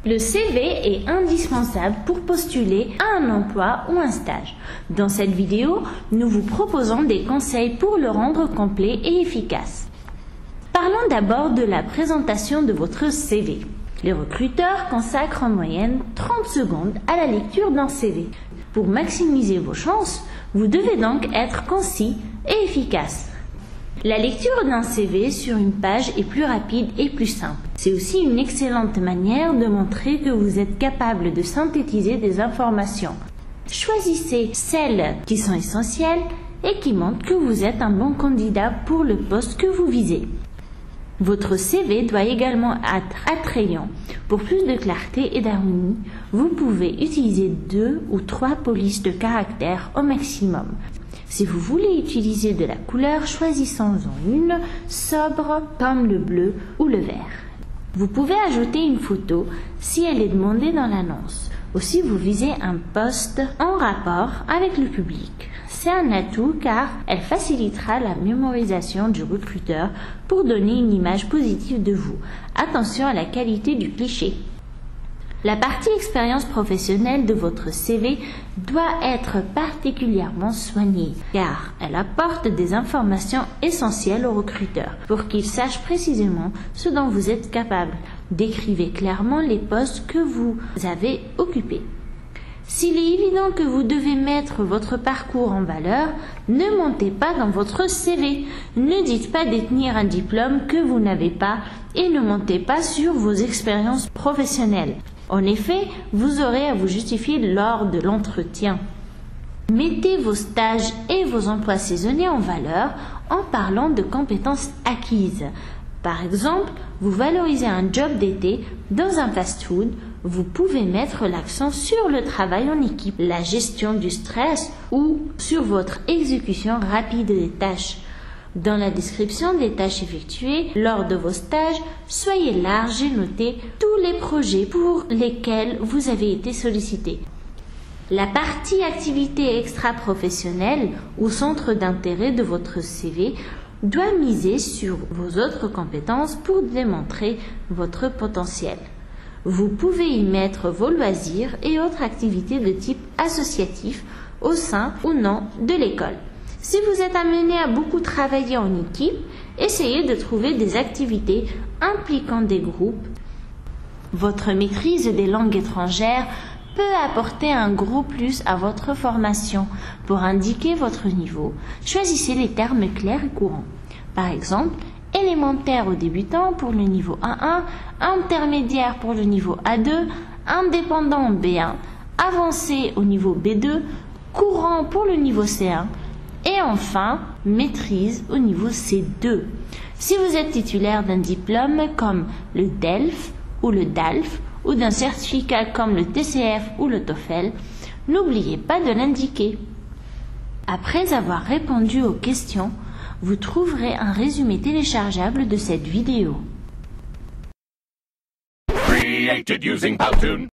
Le CV est indispensable pour postuler à un emploi ou un stage. Dans cette vidéo, nous vous proposons des conseils pour le rendre complet et efficace. Parlons d'abord de la présentation de votre CV. Les recruteurs consacrent en moyenne 30 secondes à la lecture d'un CV. Pour maximiser vos chances, vous devez donc être concis et efficace. La lecture d'un CV sur une page est plus rapide et plus simple. C'est aussi une excellente manière de montrer que vous êtes capable de synthétiser des informations. Choisissez celles qui sont essentielles et qui montrent que vous êtes un bon candidat pour le poste que vous visez. Votre CV doit également être attrayant. Pour plus de clarté et d'harmonie, vous pouvez utiliser 2 ou 3 polices de caractères au maximum. Si vous voulez utiliser de la couleur, choisissons-en une sobre comme le bleu ou le vert. Vous pouvez ajouter une photo si elle est demandée dans l'annonce. Aussi, vous visez un poste en rapport avec le public. C'est un atout car elle facilitera la mémorisation du recruteur pour donner une image positive de vous. Attention à la qualité du cliché. La partie expérience professionnelle de votre CV doit être particulièrement soignée car elle apporte des informations essentielles au recruteur pour qu'il sache précisément ce dont vous êtes capable. Décrivez clairement les postes que vous avez occupés. S'il est évident que vous devez mettre votre parcours en valeur, ne mentez pas dans votre CV. Ne dites pas détenir un diplôme que vous n'avez pas et ne mentez pas sur vos expériences professionnelles. En effet, vous aurez à vous justifier lors de l'entretien. Mettez vos stages et vos emplois saisonniers en valeur en parlant de compétences acquises. Par exemple, vous valorisez un job d'été dans un fast-food, vous pouvez mettre l'accent sur le travail en équipe, la gestion du stress ou sur votre exécution rapide des tâches. Dans la description des tâches effectuées lors de vos stages, soyez large et notez tous les projets pour lesquels vous avez été sollicité. La partie activité extra-professionnelle ou centre d'intérêt de votre CV doit miser sur vos autres compétences pour démontrer votre potentiel. Vous pouvez y mettre vos loisirs et autres activités de type associatif au sein ou non de l'école. Si vous êtes amené à beaucoup travailler en équipe, essayez de trouver des activités impliquant des groupes. Votre maîtrise des langues étrangères peut apporter un gros plus à votre formation. Pour indiquer votre niveau, choisissez les termes clairs et courants. Par exemple, élémentaire aux débutants pour le niveau A1, intermédiaire pour le niveau A2, indépendant B1, avancé au niveau B2, courant pour le niveau C1 et enfin maîtrise au niveau C2. Si vous êtes titulaire d'un diplôme comme le DELF ou le DALF ou d'un certificat comme le TCF ou le TOEFL, n'oubliez pas de l'indiquer. Après avoir répondu aux questions, vous trouverez un résumé téléchargeable de cette vidéo. Created using Powtoon.